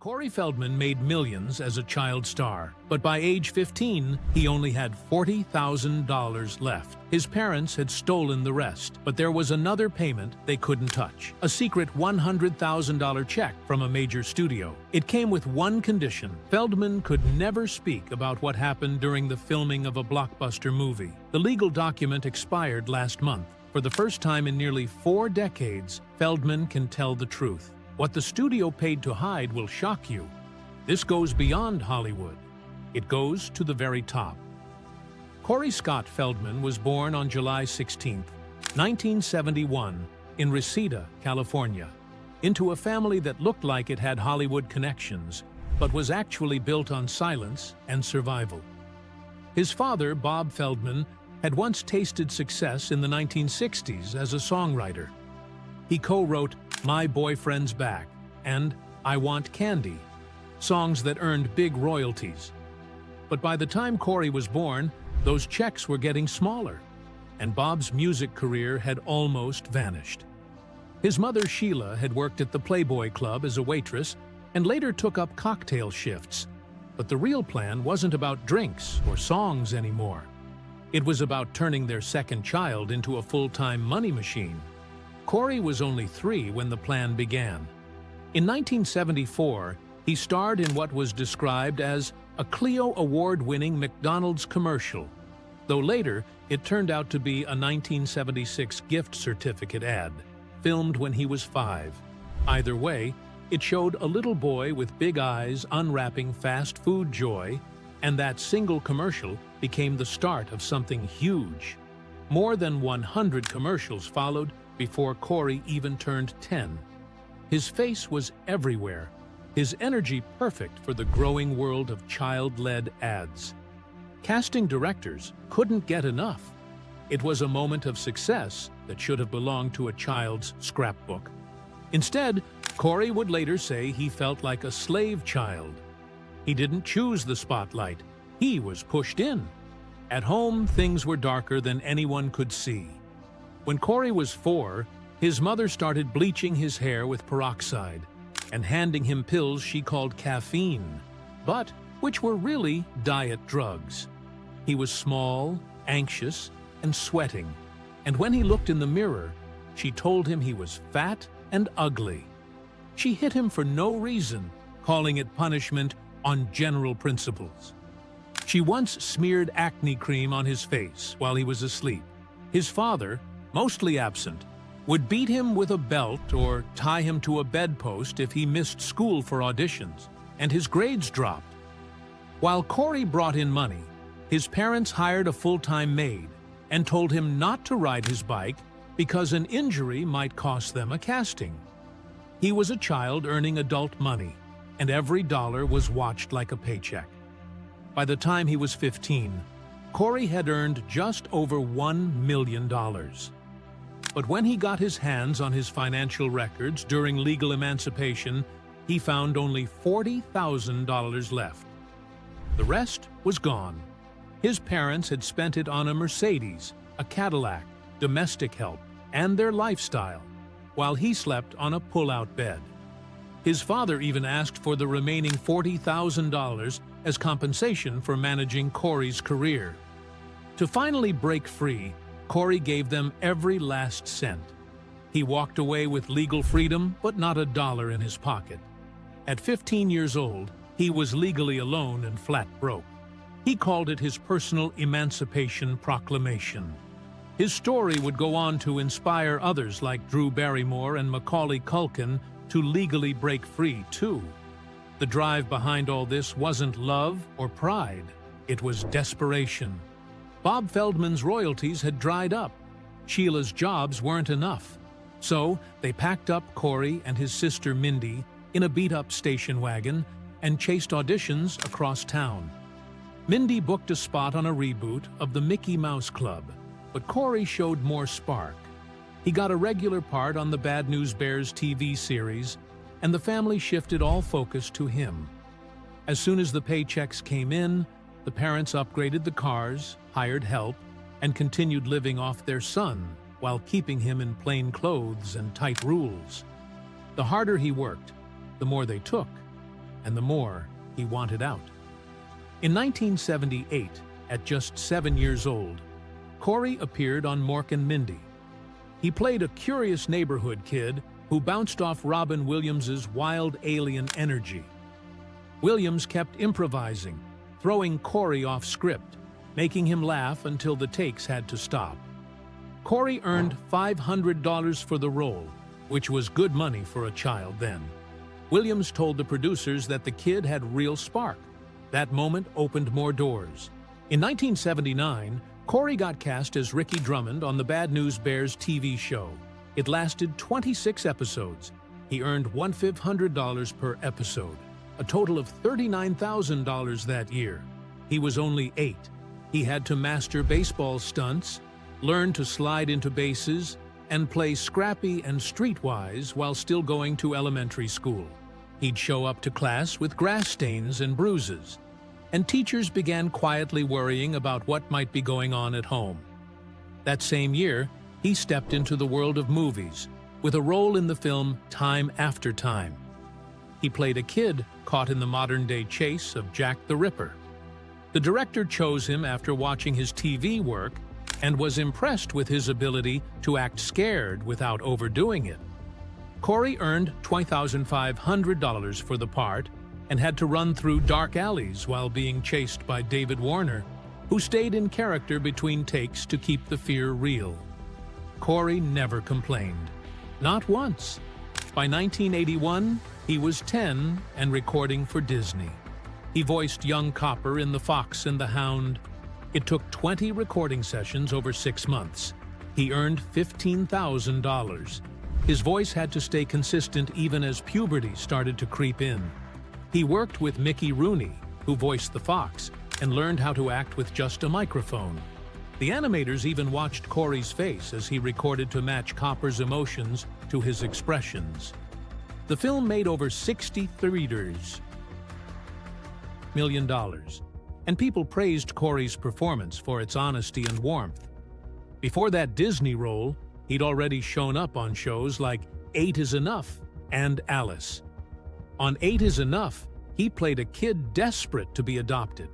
Corey Feldman made millions as a child star, but by age 15, he only had $40,000 left. His parents had stolen the rest, but there was another payment they couldn't touch: a secret $100,000 check from a major studio. It came with one condition: Feldman could never speak about what happened during the filming of a blockbuster movie. The legal document expired last month. For the first time in nearly 4 decades, Feldman can tell the truth. What the studio paid to hide will shock you. This goes beyond Hollywood. It goes to the very top. Corey Scott Feldman was born on July 16, 1971, in Reseda, California, into a family that looked like it had Hollywood connections, but was actually built on silence and survival. His father, Bob Feldman, had once tasted success in the 1960s as a songwriter. He co-wrote "My Boyfriend's Back" and "I Want Candy," songs that earned big royalties. But by the time Corey was born, those checks were getting smaller, and Bob's music career had almost vanished. His mother, Sheila, had worked at the Playboy Club as a waitress and later took up cocktail shifts. But the real plan wasn't about drinks or songs anymore. It was about turning their second child into a full-time money machine. Corey was only 3 when the plan began. In 1974, he starred in what was described as a Clio Award-winning McDonald's commercial, though later it turned out to be a 1976 gift certificate ad, filmed when he was 5. Either way, it showed a little boy with big eyes unwrapping fast food joy, and that single commercial became the start of something huge. More than 100 commercials followed before Corey even turned 10. His face was everywhere, his energy perfect for the growing world of child-led ads. Casting directors couldn't get enough. It was a moment of success that should have belonged to a child's scrapbook. Instead, Corey would later say he felt like a slave child. He didn't choose the spotlight, he was pushed in. At home, things were darker than anyone could see. When Corey was 4, his mother started bleaching his hair with peroxide and handing him pills she called caffeine, but which were really diet drugs. He was small, anxious, and sweating, and when he looked in the mirror, she told him he was fat and ugly. She hit him for no reason, calling it punishment on general principles. She once smeared acne cream on his face while he was asleep. His father, mostly absent, would beat him with a belt or tie him to a bedpost if he missed school for auditions, and his grades dropped. While Corey brought in money, his parents hired a full-time maid and told him not to ride his bike because an injury might cost them a casting. He was a child earning adult money, and every dollar was watched like a paycheck. By the time he was 15, Corey had earned just over $1 million. But when he got his hands on his financial records during legal emancipation, he found only $40,000 left. The rest was gone. His parents had spent it on a Mercedes, a Cadillac, domestic help, and their lifestyle, while he slept on a pull-out bed. His father even asked for the remaining $40,000 as compensation for managing Corey's career. To finally break free, Corey gave them every last cent. He walked away with legal freedom, but not a dollar in his pocket. At 15 years old, he was legally alone and flat broke. He called it his personal emancipation proclamation. His story would go on to inspire others like Drew Barrymore and Macaulay Culkin to legally break free, too. The drive behind all this wasn't love or pride. It was desperation. Bob Feldman's royalties had dried up. Sheila's jobs weren't enough. So they packed up Corey and his sister Mindy in a beat-up station wagon and chased auditions across town. Mindy booked a spot on a reboot of the Mickey Mouse Club, but Corey showed more spark. He got a regular part on the Bad News Bears TV series, and the family shifted all focus to him. As soon as the paychecks came in, the parents upgraded the cars, hired help, and continued living off their son while keeping him in plain clothes and tight rules. The harder he worked, the more they took, and the more he wanted out. In 1978, at just 7 years old, Corey appeared on Mork and Mindy. He played a curious neighborhood kid who bounced off Robin Williams's wild alien energy. Williams kept improvising, throwing Corey off script, making him laugh until the takes had to stop. Corey earned $500 for the role, which was good money for a child then. Williams told the producers that the kid had real spark. That moment opened more doors. In 1979, Corey got cast as Ricky Drummond on the Bad News Bears TV show. It lasted 26 episodes. He earned $1,500 per episode, a total of $39,000 that year. He was only 8. He had to master baseball stunts, learn to slide into bases, and play scrappy and streetwise while still going to elementary school. He'd show up to class with grass stains and bruises, and teachers began quietly worrying about what might be going on at home. That same year, he stepped into the world of movies with a role in the film Time After Time. He played a kid caught in the modern-day chase of Jack the Ripper. The director chose him after watching his TV work and was impressed with his ability to act scared without overdoing it. Corey earned $20,500 for the part and had to run through dark alleys while being chased by David Warner, who stayed in character between takes to keep the fear real. Corey never complained. Not once. By 1981, he was 10 and recording for Disney. He voiced young Copper in The Fox and the Hound. It took 20 recording sessions over 6 months. He earned $15,000. His voice had to stay consistent even as puberty started to creep in. He worked with Mickey Rooney, who voiced the Fox, and learned how to act with just a microphone. The animators even watched Corey's face as he recorded to match Copper's emotions to his expressions. The film made over $63 million, and people praised Corey's performance for its honesty and warmth. Before that Disney role, he'd already shown up on shows like 8 is Enough and Alice. On 8 is Enough, he played a kid desperate to be adopted.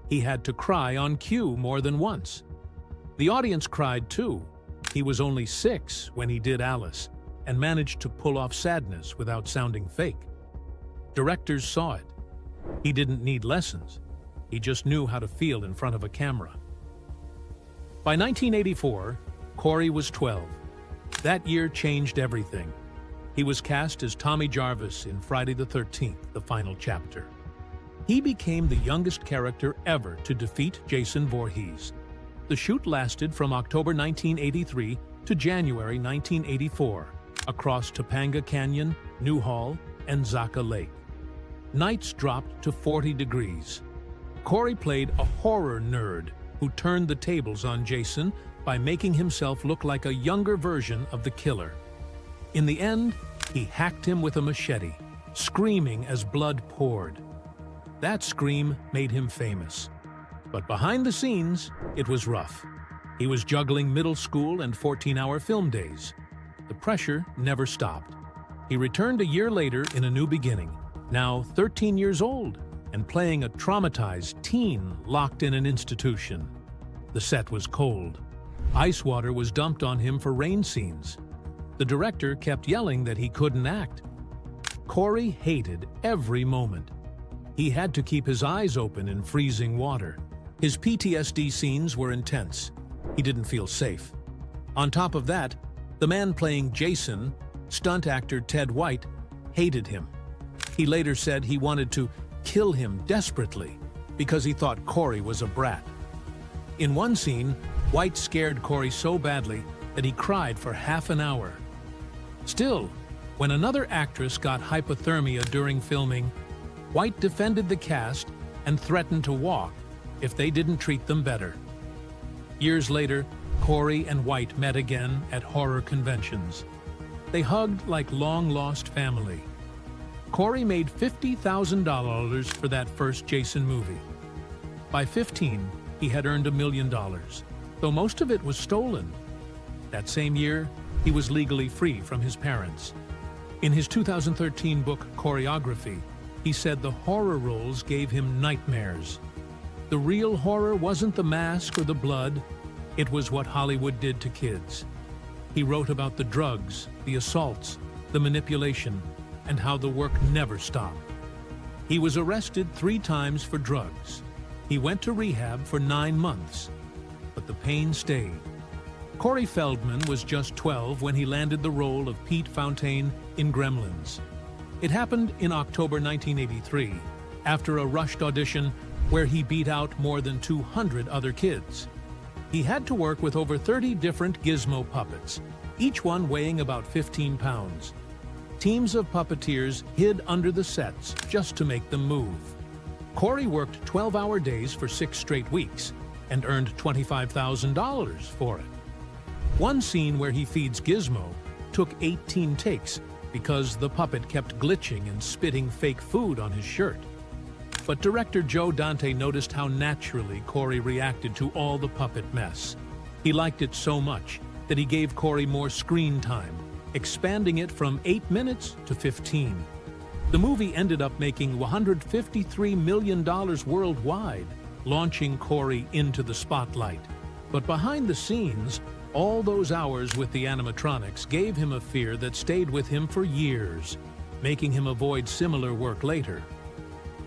He had to cry on cue more than once. The audience cried too. He was only 6 when he did Alice, and managed to pull off sadness without sounding fake. Directors saw it. He didn't need lessons. He just knew how to feel in front of a camera. By 1984, Corey was 12. That year changed everything. He was cast as Tommy Jarvis in Friday the 13th, the final chapter. He became the youngest character ever to defeat Jason Voorhees. The shoot lasted from October 1983 to January 1984, across Topanga Canyon, Newhall, and Zaca Lake. Nights dropped to 40 degrees. Corey played a horror nerd who turned the tables on Jason by making himself look like a younger version of the killer. In the end, he hacked him with a machete, screaming as blood poured. That scream made him famous. But behind the scenes, it was rough. He was juggling middle school and 14-hour film days. The pressure never stopped. He returned a year later in a new beginning, now 13 years old, and playing a traumatized teen locked in an institution. The set was cold. Ice water was dumped on him for rain scenes. The director kept yelling that he couldn't act. Corey hated every moment. He had to keep his eyes open in freezing water. His PTSD scenes were intense. He didn't feel safe. On top of that, the man playing Jason, stunt actor Ted White, hated him. He later said he wanted to kill him desperately because he thought Corey was a brat. In one scene, White scared Corey so badly that he cried for half an hour. Still, when another actress got hypothermia during filming, White defended the cast and threatened to walk if they didn't treat them better. Years later, Corey and White met again at horror conventions. They hugged like long-lost family. Corey made $50,000 for that first Jason movie. By 15, he had earned $1 million, though most of it was stolen. That same year, he was legally free from his parents. In his 2013 book, Choreography, He said the horror roles gave him nightmares. The real horror wasn't the mask or the blood, it was what Hollywood did to kids. He wrote about the drugs, the assaults, the manipulation, and how the work never stopped. He was arrested 3 times for drugs. He went to rehab for 9 months, but the pain stayed. Corey Feldman was just 12 when he landed the role of Pete Fountaine in Gremlins. It happened in October 1983, after a rushed audition where he beat out more than 200 other kids. He had to work with over 30 different gizmo puppets, each one weighing about 15 pounds. Teams of puppeteers hid under the sets just to make them move. Corey worked 12-hour days for 6 straight weeks and earned $25,000 for it. One scene where he feeds Gizmo took 18 takes because the puppet kept glitching and spitting fake food on his shirt. But director Joe Dante noticed how naturally Corey reacted to all the puppet mess. He liked it so much that he gave Corey more screen time, expanding it from 8 minutes to 15. The movie ended up making $153 million worldwide, launching Corey into the spotlight. But behind the scenes, all those hours with the animatronics gave him a fear that stayed with him for years, making him avoid similar work later.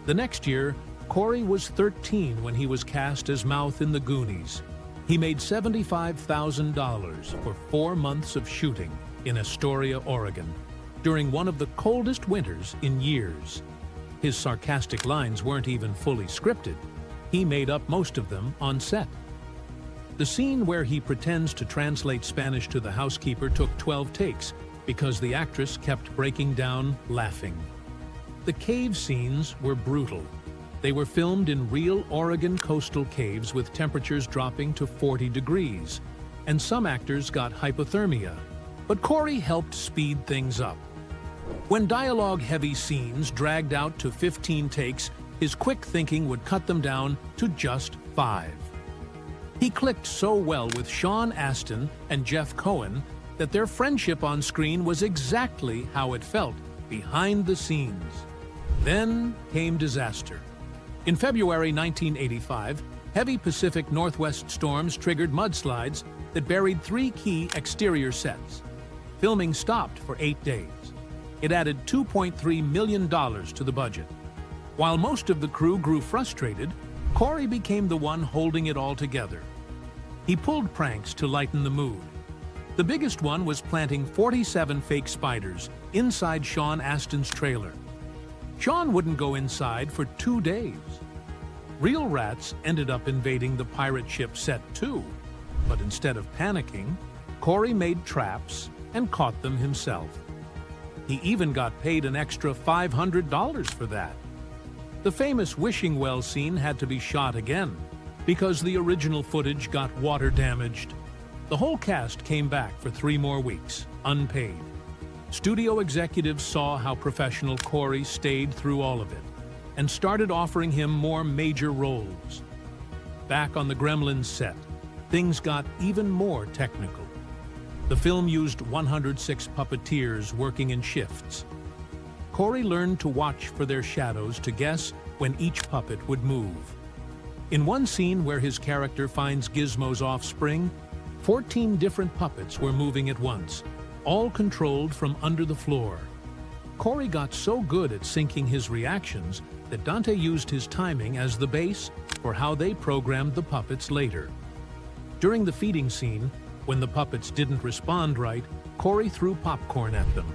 The next year, Corey was 13 when he was cast as Mouth in the Goonies. He made $75,000 for 4 months of shooting in Astoria, Oregon, during one of the coldest winters in years. His sarcastic lines weren't even fully scripted. He made up most of them on set. The scene where he pretends to translate Spanish to the housekeeper took 12 takes because the actress kept breaking down laughing. The cave scenes were brutal. They were filmed in real Oregon coastal caves with temperatures dropping to 40 degrees, and some actors got hypothermia. But Corey helped speed things up. When dialogue-heavy scenes dragged out to 15 takes, his quick thinking would cut them down to just 5. He clicked so well with Sean Astin and Jeff Cohen that their friendship on screen was exactly how it felt behind the scenes. Then came disaster. In February 1985, heavy Pacific Northwest storms triggered mudslides that buried 3 key exterior sets. Filming stopped for 8 days. It added $2.3 million to the budget. While most of the crew grew frustrated, Corey became the one holding it all together. He pulled pranks to lighten the mood. The biggest one was planting 47 fake spiders inside Sean Astin's trailer. Sean wouldn't go inside for 2 days. Real rats ended up invading the pirate ship set too, but instead of panicking, Corey made traps and caught them himself. He even got paid an extra $500 for that. The famous wishing well scene had to be shot again because the original footage got water damaged. The whole cast came back for 3 more weeks, unpaid. Studio executives saw how professional Corey stayed through all of it and started offering him more major roles. Back on the Gremlins set, things got even more technical. The film used 106 puppeteers working in shifts. Corey learned to watch for their shadows to guess when each puppet would move. In one scene where his character finds Gizmo's offspring, 14 different puppets were moving at once, all controlled from under the floor. Corey got so good at syncing his reactions that Dante used his timing as the base for how they programmed the puppets later. During the feeding scene, when the puppets didn't respond right, Corey threw popcorn at them.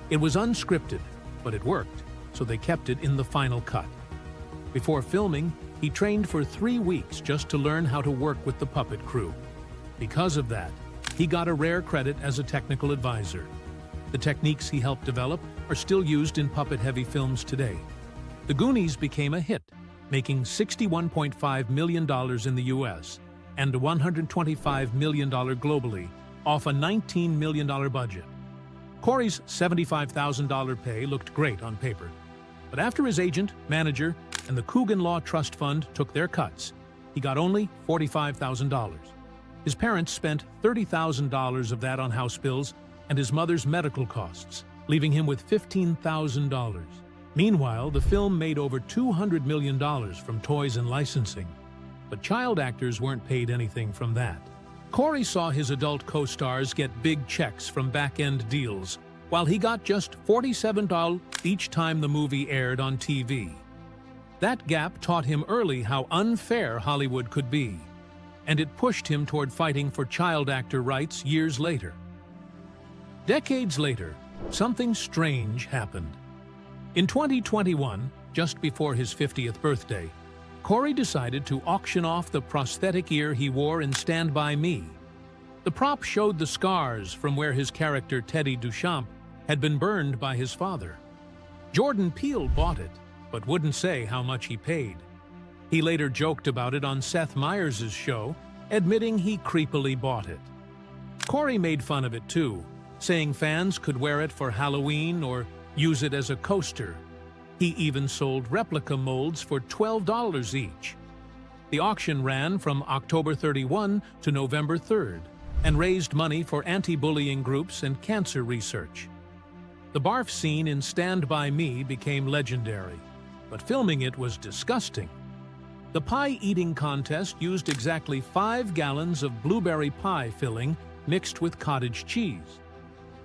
It was unscripted, but it worked, so they kept it in the final cut. Before filming, he trained for 3 weeks just to learn how to work with the puppet crew. Because of that, he got a rare credit as a technical advisor. The techniques he helped develop are still used in puppet-heavy films today. The Goonies became a hit, making $61.5 million in the US and $125 million globally, off a $19 million budget. Corey's $75,000 pay looked great on paper, but after his agent, manager, and the Coogan Law Trust Fund took their cuts, he got only $45,000. His parents spent $30,000 of that on house bills and his mother's medical costs, leaving him with $15,000. Meanwhile, the film made over $200 million from toys and licensing. But child actors weren't paid anything from that. Corey saw his adult co-stars get big checks from back-end deals, while he got just $47 each time the movie aired on TV. That gap taught him early how unfair Hollywood could be, and it pushed him toward fighting for child actor rights years later. Decades later, something strange happened. In 2021, just before his 50th birthday, Corey decided to auction off the prosthetic ear he wore in Stand By Me. The prop showed the scars from where his character Teddy Duchamp had been burned by his father. Jordan Peele bought it, but wouldn't say how much he paid. He later joked about it on Seth Meyers' show, admitting he creepily bought it. Corey made fun of it too, saying fans could wear it for Halloween or use it as a coaster. He even sold replica molds for $12 each. The auction ran from October 31 to November 3rd and raised money for anti-bullying groups and cancer research. The barf scene in Stand By Me became legendary, but filming it was disgusting. The pie-eating contest used exactly 5 gallons of blueberry pie filling mixed with cottage cheese.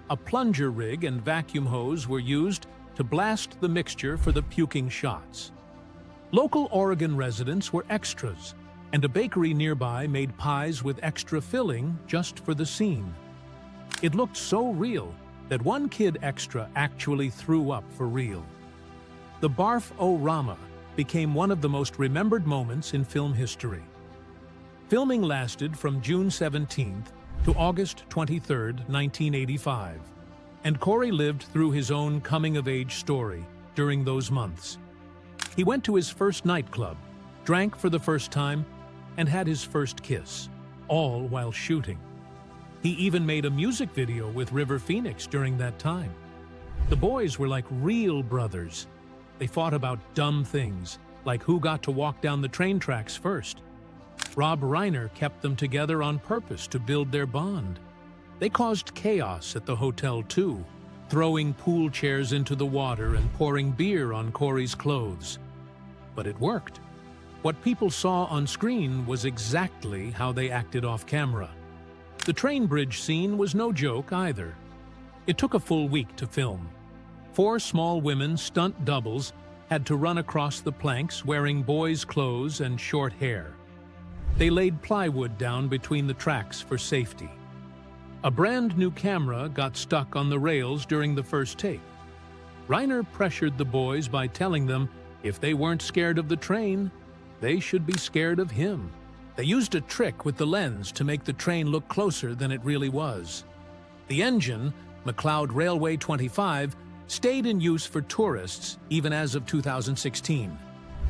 A plunger rig and vacuum hose were used to blast the mixture for the puking shots. Local Oregon residents were extras, and a bakery nearby made pies with extra filling just for the scene. It looked so real that one kid extra actually threw up for real. The Barf-O-Rama became one of the most remembered moments in film history. Filming lasted from June 17th to August 23, 1985, and Corey lived through his own coming-of-age story during those months. He went to his first nightclub, drank for the first time, and had his first kiss, all while shooting. He even made a music video with River Phoenix during that time. The boys were like real brothers. They fought about dumb things, like who got to walk down the train tracks first. Rob Reiner kept them together on purpose to build their bond. They caused chaos at the hotel too, throwing pool chairs into the water and pouring beer on Corey's clothes. But it worked. What people saw on screen was exactly how they acted off camera. The train bridge scene was no joke either. It took a full week to film. 4 small women stunt doubles had to run across the planks wearing boys' clothes and short hair. They laid plywood down between the tracks for safety. A brand new camera got stuck on the rails during the first take. Reiner pressured the boys by telling them if they weren't scared of the train, they should be scared of him. They used a trick with the lens to make the train look closer than it really was. The engine, McLeod Railway 25, stayed in use for tourists even as of 2016.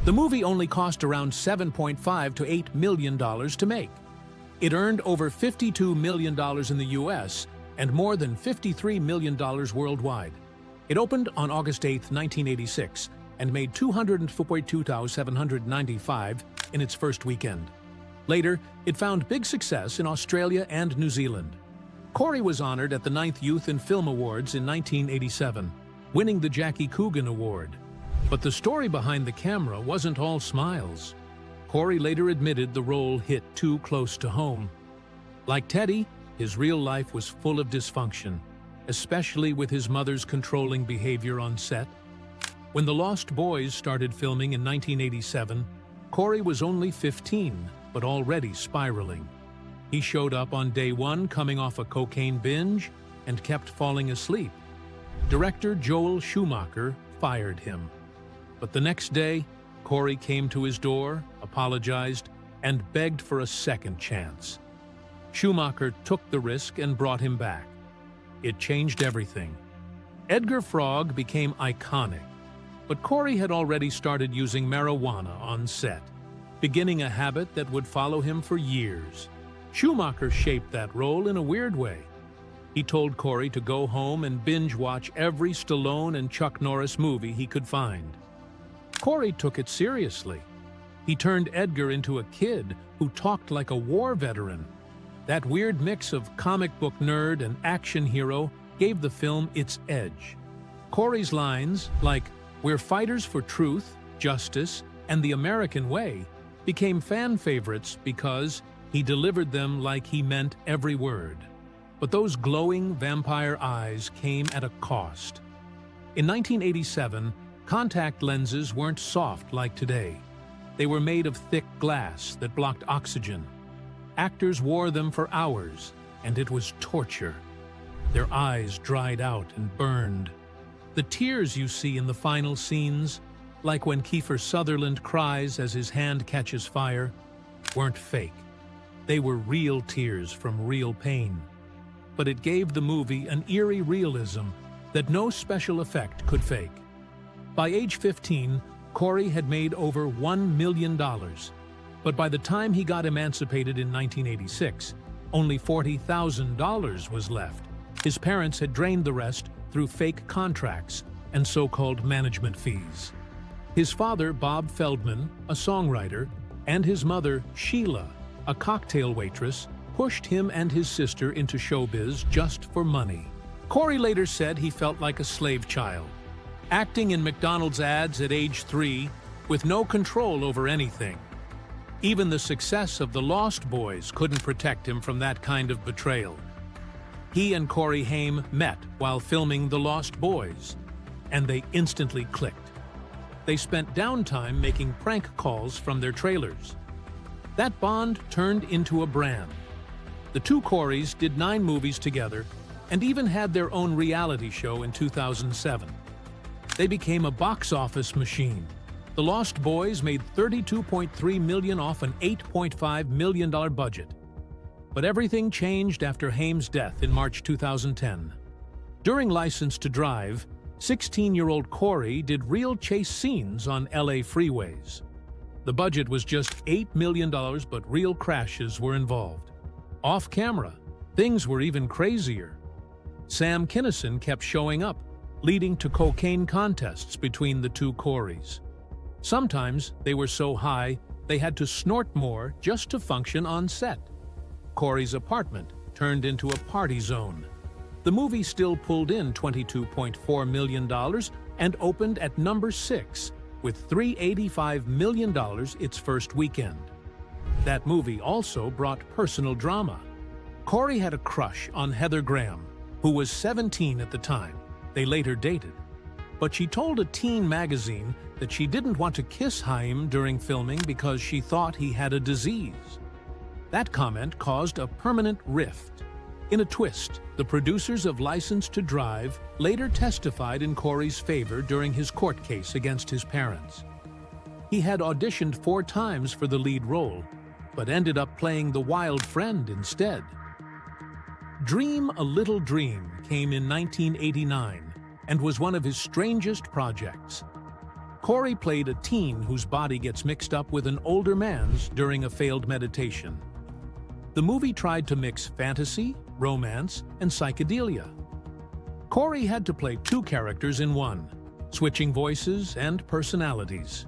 The movie only cost around $7.5 to $8 million to make. It earned over $52 million in the US and more than $53 million worldwide. It opened on August 8, 1986, and made $242,795 in its first weekend. Later, it found big success in Australia and New Zealand. Corey was honored at the 9th Youth in Film Awards in 1987, winning the Jackie Coogan Award. But the story behind the camera wasn't all smiles. Corey later admitted the role hit too close to home. Like Teddy, his real life was full of dysfunction, especially with his mother's controlling behavior on set. When The Lost Boys started filming in 1987, Corey was only 15, but already spiraling. He showed up on day 1 coming off a cocaine binge and kept falling asleep. Director Joel Schumacher fired him. But the next day, Corey came to his door, apologized, and begged for a second chance. Schumacher took the risk and brought him back. It changed everything. Edgar Frog became iconic, but Corey had already started using marijuana on set, beginning a habit that would follow him for years. Schumacher shaped that role in a weird way. He told Corey to go home and binge-watch every Stallone and Chuck Norris movie he could find. Corey took it seriously. He turned Edgar into a kid who talked like a war veteran. That weird mix of comic book nerd and action hero gave the film its edge. Corey's lines, like, where fighters for truth, justice, and the American way became fan favorites because he delivered them like he meant every word. But those glowing vampire eyes came at a cost. In 1987, contact lenses weren't soft like today. They were made of thick glass that blocked oxygen. Actors wore them for hours, and it was torture. Their eyes dried out and burned. The tears you see in the final scenes, like when Kiefer Sutherland cries as his hand catches fire, weren't fake. They were real tears from real pain. But it gave the movie an eerie realism that no special effect could fake. By age 15, Corey had made over $1 million. But by the time he got emancipated in 1986, only $40,000 was left. His parents had drained the rest through fake contracts and so-called management fees. His father, Bob Feldman, a songwriter, and his mother, Sheila, a cocktail waitress, pushed him and his sister into showbiz just for money. Corey later said he felt like a slave child, acting in McDonald's ads at age 3 with no control over anything. Even the success of The Lost Boys couldn't protect him from that kind of betrayal. He and Corey Haim met while filming The Lost Boys, and they instantly clicked. They spent downtime making prank calls from their trailers. That bond turned into a brand. The two Coreys did 9 movies together and even had their own reality show in 2007. They became a box office machine. The Lost Boys made $32.3 million off an $8.5 million budget. But everything changed after Haim's death in March 2010. During License to Drive, 16-year-old Corey did real chase scenes on LA freeways. The budget was just $8 million, but real crashes were involved. Off camera, things were even crazier. Sam Kinison kept showing up, leading to cocaine contests between the two Coreys. Sometimes they were so high they had to snort more just to function on set. Corey's apartment turned into a party zone. The movie still pulled in $22.4 million and opened at number 6 with $385 million its first weekend. That movie also brought personal drama. Corey had a crush on Heather Graham, who was 17 at the time. They later dated. But she told a teen magazine that she didn't want to kiss Haim during filming because she thought he had a disease. That comment caused a permanent rift. In a twist, the producers of License to Drive later testified in Corey's favor during his court case against his parents. He had auditioned 4 times for the lead role, but ended up playing the wild friend instead. Dream a Little Dream came in 1989 and was one of his strangest projects. Corey played a teen whose body gets mixed up with an older man's during a failed meditation. The movie tried to mix fantasy, romance, and psychedelia. Corey had to play 2 characters in one, switching voices and personalities.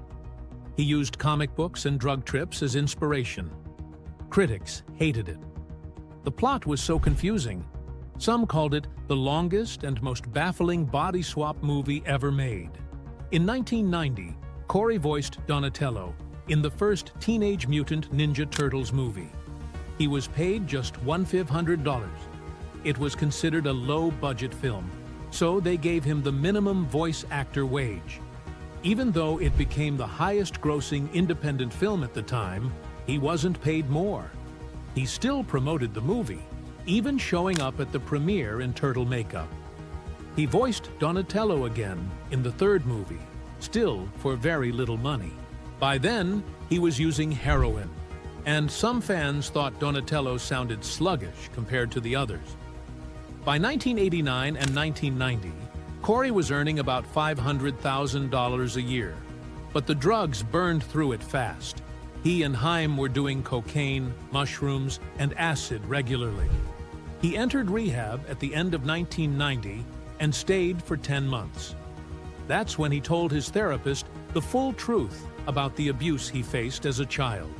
He used comic books and drug trips as inspiration. Critics hated it. The plot was so confusing. Some called it the longest and most baffling body swap movie ever made. In 1990, Corey voiced Donatello in the first Teenage Mutant Ninja Turtles movie. He was paid just $1,500. It was considered a low-budget film, so they gave him the minimum voice actor wage. Even though it became the highest-grossing independent film at the time, he wasn't paid more. He still promoted the movie, even showing up at the premiere in turtle makeup. He voiced Donatello again in the 3rd movie, still for very little money. By then, he was using heroin, and some fans thought Donatello sounded sluggish compared to the others. By 1989 and 1990, Corey was earning about $500,000 a year, but the drugs burned through it fast. He and Haim were doing cocaine, mushrooms, and acid regularly. He entered rehab at the end of 1990 and stayed for 10 months. That's when he told his therapist the full truth about the abuse he faced as a child.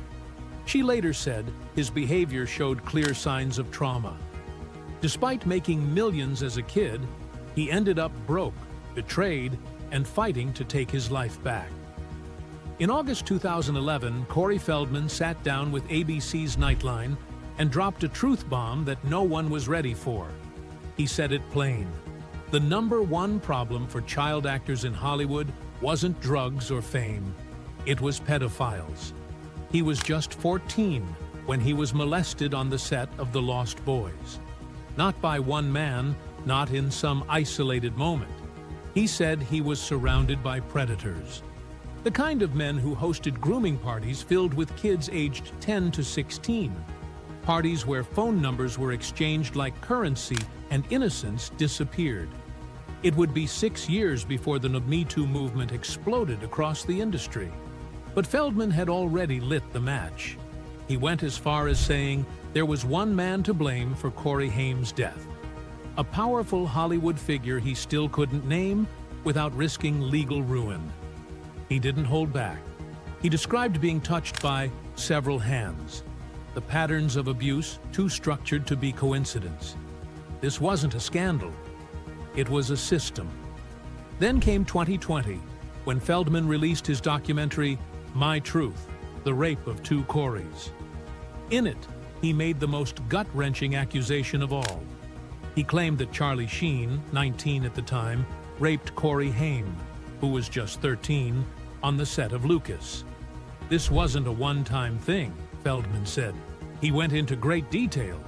She later said his behavior showed clear signs of trauma. Despite making millions as a kid, he ended up broke, betrayed, and fighting to take his life back. In August 2011, Corey Feldman sat down with ABC's Nightline and dropped a truth bomb that no one was ready for. He said it plain. The #1 problem for child actors in Hollywood wasn't drugs or fame. It was pedophiles. He was just 14 when he was molested on the set of The Lost Boys. Not by one man, not in some isolated moment. He said he was surrounded by predators. The kind of men who hosted grooming parties filled with kids aged 10 to 16. Parties where phone numbers were exchanged like currency and innocence disappeared. It would be 6 years before the Me Too movement exploded across the industry. But Feldman had already lit the match. He went as far as saying there was one man to blame for Corey Haim's death. A powerful Hollywood figure he still couldn't name without risking legal ruin. He didn't hold back. He described being touched by several hands. The patterns of abuse too structured to be coincidence. This wasn't a scandal. It was a system. Then came 2020, when Feldman released his documentary, My Truth, The Rape of Two Coreys. In it, he made the most gut-wrenching accusation of all. He claimed that Charlie Sheen, 19 at the time, raped Corey Haim, who was just 13, on the set of Lucas. This wasn't a one-time thing, Feldman said. He went into great detail.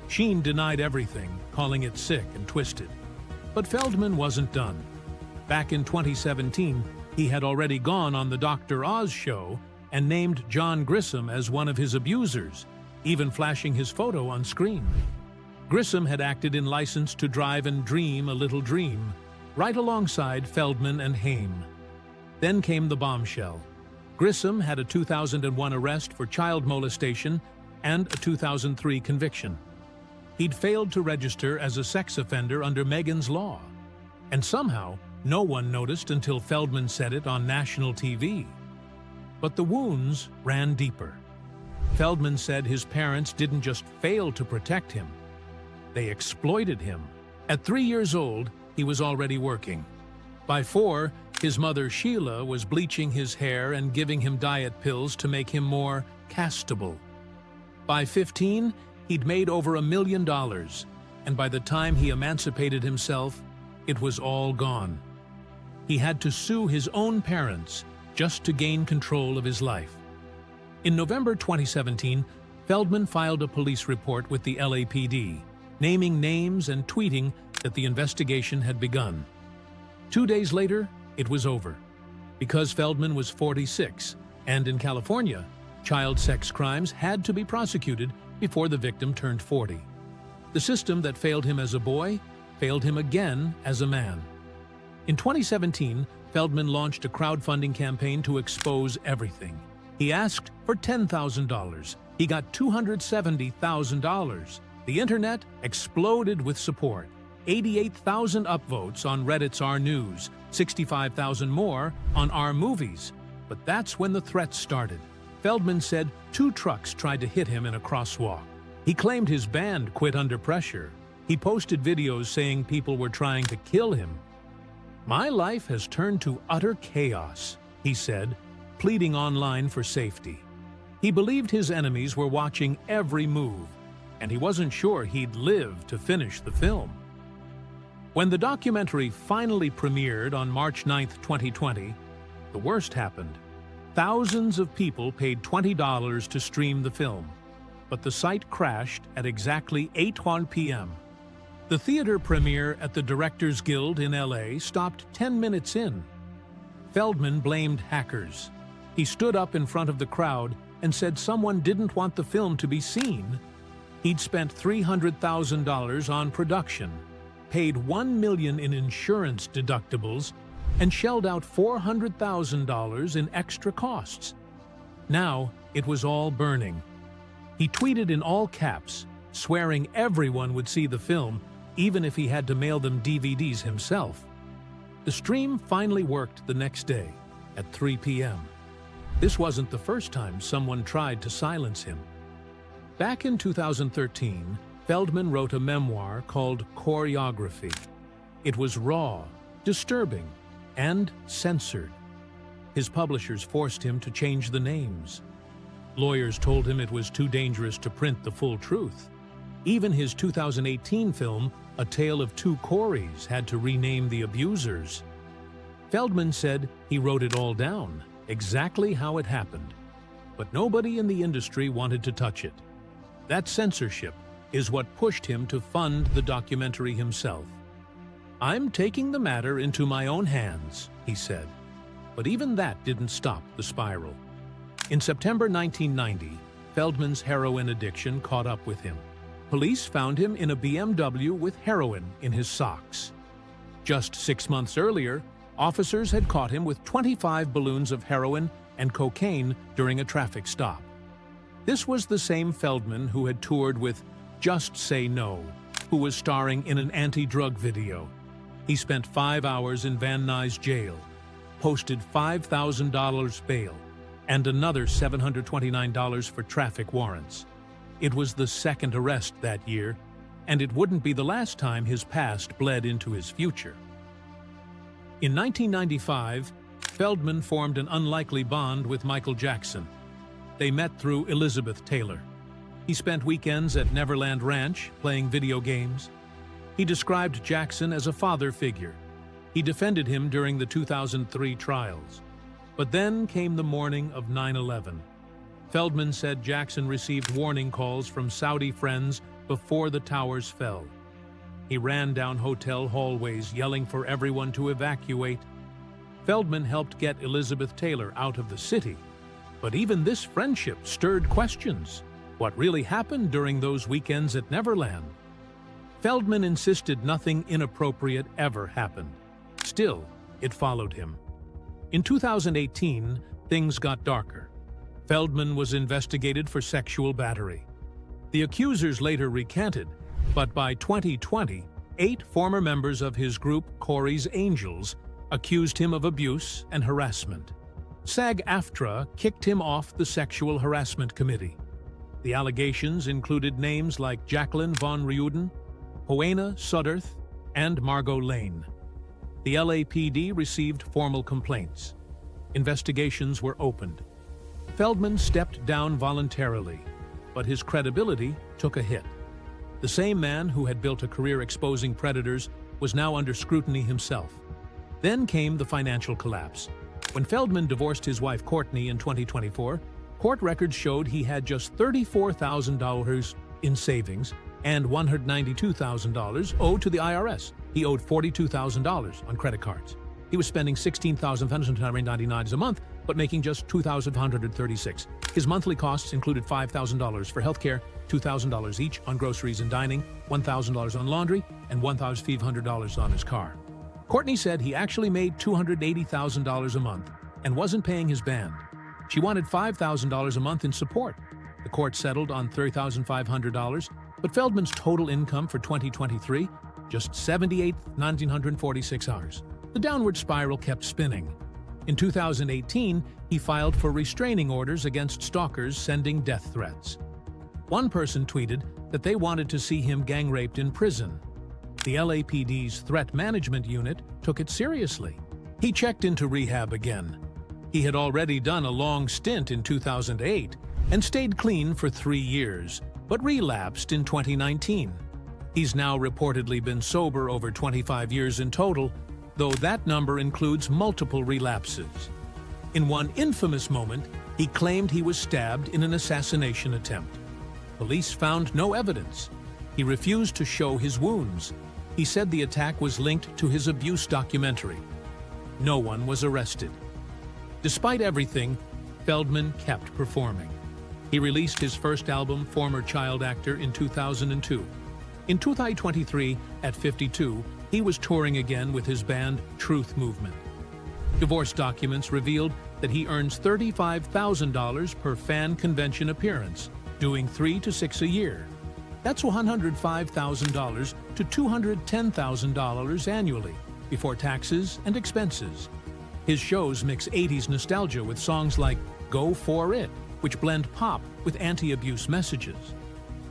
Sheen denied everything, calling it sick and twisted. But Feldman wasn't done. Back in 2017, he had already gone on the Dr. Oz show and named John Grissom as one of his abusers, even flashing his photo on screen. Grissom had acted in License to Drive and Dream a Little Dream, right alongside Feldman and Haim. Then came the bombshell. Grissom had a 2001 arrest for child molestation and a 2003 conviction. He'd failed to register as a sex offender under Megan's Law. And somehow, no one noticed until Feldman said it on national TV. But the wounds ran deeper. Feldman said his parents didn't just fail to protect him. They exploited him. At 3 years old, he was already working. By 4, his mother Sheila was bleaching his hair and giving him diet pills to make him more castable. By 15, he'd made over $1 million, and by the time he emancipated himself, it was all gone. He had to sue his own parents just to gain control of his life. In November 2017, Feldman filed a police report with the LAPD, naming names and tweeting that the investigation had begun. 2 days later, it was over. Because Feldman was 46, and in California, child sex crimes had to be prosecuted before the victim turned 40. The system that failed him as a boy failed him again as a man. In 2017, Feldman launched a crowdfunding campaign to expose everything. He asked for $10,000. He got $270,000. The internet exploded with support. 88,000 upvotes on Reddit's R News, 65,000 more on R Movies. But that's when the threats started. Feldman said 2 trucks tried to hit him in a crosswalk. He claimed his band quit under pressure. He posted videos saying people were trying to kill him. "My life has turned to utter chaos," he said, pleading online for safety. He believed his enemies were watching every move, and he wasn't sure he'd live to finish the film. When the documentary finally premiered on March 9, 2020, the worst happened. Thousands of people paid $20 to stream the film, but the site crashed at exactly 8:01 p.m. The theater premiere at the Directors Guild in LA stopped 10 minutes in. Feldman blamed hackers. He stood up in front of the crowd and said someone didn't want the film to be seen. He'd spent $300,000 on production, paid $1 million in insurance deductibles, and shelled out $400,000 in extra costs. Now, it was all burning. He tweeted in all caps, swearing everyone would see the film, even if he had to mail them DVDs himself. The stream finally worked the next day, at 3 p.m. This wasn't the first time someone tried to silence him. Back in 2013, Feldman wrote a memoir called Choreography. It was raw, disturbing, and censored. His publishers forced him to change the names. Lawyers told him it was too dangerous to print the full truth. Even his 2018 film, A Tale of Two Coreys, had to rename the abusers. Feldman said he wrote it all down, exactly how it happened. But nobody in the industry wanted to touch it. That censorship is what pushed him to fund the documentary himself. "I'm taking the matter into my own hands," he said. But even that didn't stop the spiral. In September 1990, Feldman's heroin addiction caught up with him. Police found him in a BMW with heroin in his socks. Just 6 months earlier, officers had caught him with 25 balloons of heroin and cocaine during a traffic stop. This was the same Feldman who had toured with Just Say No, who was starring in an anti-drug video. He spent 5 hours in Van Nuys jail, posted $5,000 bail, and another $729 for traffic warrants. It was the second arrest that year, and it wouldn't be the last time his past bled into his future. In 1995, Feldman formed an unlikely bond with Michael Jackson. They met through Elizabeth Taylor. He spent weekends at Neverland Ranch playing video games. He described Jackson as a father figure. He defended him during the 2003 trials. But then came the morning of 9/11. Feldman said Jackson received warning calls from Saudi friends before the towers fell. He ran down hotel hallways yelling for everyone to evacuate. Feldman helped get Elizabeth Taylor out of the city. But even this friendship stirred questions. What really happened during those weekends at Neverland? Feldman insisted nothing inappropriate ever happened. Still, it followed him. In 2018, things got darker. Feldman was investigated for sexual battery. The accusers later recanted, but by 2020, 8 former members of his group Corey's Angels accused him of abuse and harassment. SAG-AFTRA kicked him off the Sexual Harassment Committee. The allegations included names like Jacqueline von Riuden, Hoena Sudderth, and Margot Lane. The LAPD received formal complaints. Investigations were opened. Feldman stepped down voluntarily, but his credibility took a hit. The same man who had built a career exposing predators was now under scrutiny himself. Then came the financial collapse. When Feldman divorced his wife Courtney in 2024, court records showed he had just $34,000 in savings and $192,000 owed to the IRS. He owed $42,000 on credit cards. He was spending $16,599 a month, but making just $2,536. His monthly costs included $5,000 for healthcare, $2,000 each on groceries and dining, $1,000 on laundry, and $1,500 on his car. Courtney said he actually made $280,000 a month and wasn't paying his band. She wanted $5,000 a month in support. The court settled on $30,500, but Feldman's total income for 2023, just $78,946. The downward spiral kept spinning. In 2018, he filed for restraining orders against stalkers sending death threats. One person tweeted that they wanted to see him gang-raped in prison. The LAPD's Threat Management Unit took it seriously. He checked into rehab again. He had already done a long stint in 2008 and stayed clean for 3 years, but relapsed in 2019. He's now reportedly been sober over 25 years in total, though that number includes multiple relapses. In one infamous moment, he claimed he was stabbed in an assassination attempt. Police found no evidence. He refused to show his wounds. He said the attack was linked to his abuse documentary. No one was arrested. Despite everything, Feldman kept performing. He released his first album, Former Child Actor, in 2002. In 2023, at 52, he was touring again with his band Truth Movement. Divorce documents revealed that he earns $35,000 per fan convention appearance, doing 3 to 6 a year. That's $105,000 to $210,000 annually, before taxes and expenses. His shows mix 80s nostalgia with songs like Go For It, which blend pop with anti-abuse messages.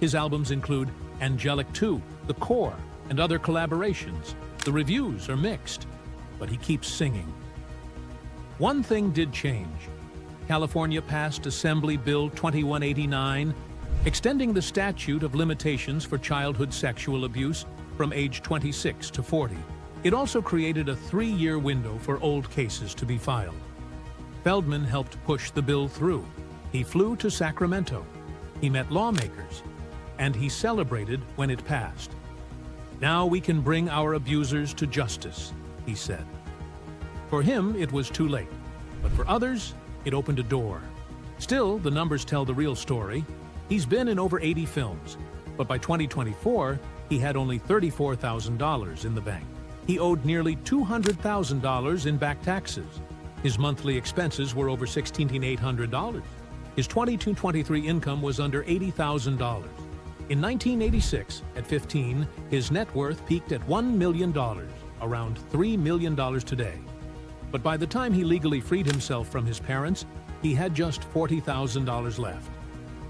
His albums include Angelic 2, The Core, and other collaborations. The reviews are mixed. but he keeps singing. One thing did change. California passed Assembly Bill 2189, extending the statute of limitations for childhood sexual abuse from age 26 to 40. It also created a 3-year window for old cases to be filed. Feldman helped push the bill through. He flew to Sacramento. He met lawmakers, and he celebrated when it passed. "Now we can bring our abusers to justice," he said. For him, it was too late, but for others, it opened a door. Still, the numbers tell the real story. He's been in over 80 films, but by 2024, he had only $34,000 in the bank. He owed nearly $200,000 in back taxes. His monthly expenses were over $16,800. His 22-23 income was under $80,000. In 1986, at 15, his net worth peaked at $1 million, around $3 million today. But by the time he legally freed himself from his parents, he had just $40,000 left.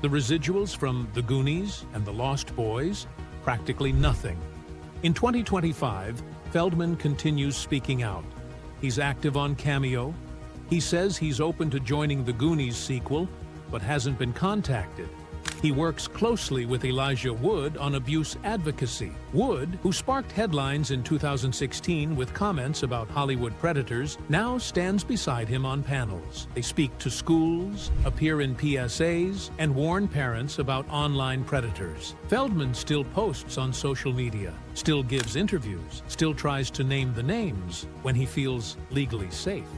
The residuals from The Goonies and The Lost Boys, practically nothing. In 2025, Feldman continues speaking out. He's active on Cameo. He says he's open to joining The Goonies sequel, but hasn't been contacted. He works closely with Elijah Wood on abuse advocacy. Wood, who sparked headlines in 2016 with comments about Hollywood predators, now stands beside him on panels. They speak to schools, appear in PSAs, and warn parents about online predators. Feldman still posts on social media, still gives interviews, still tries to name the names when he feels legally safe.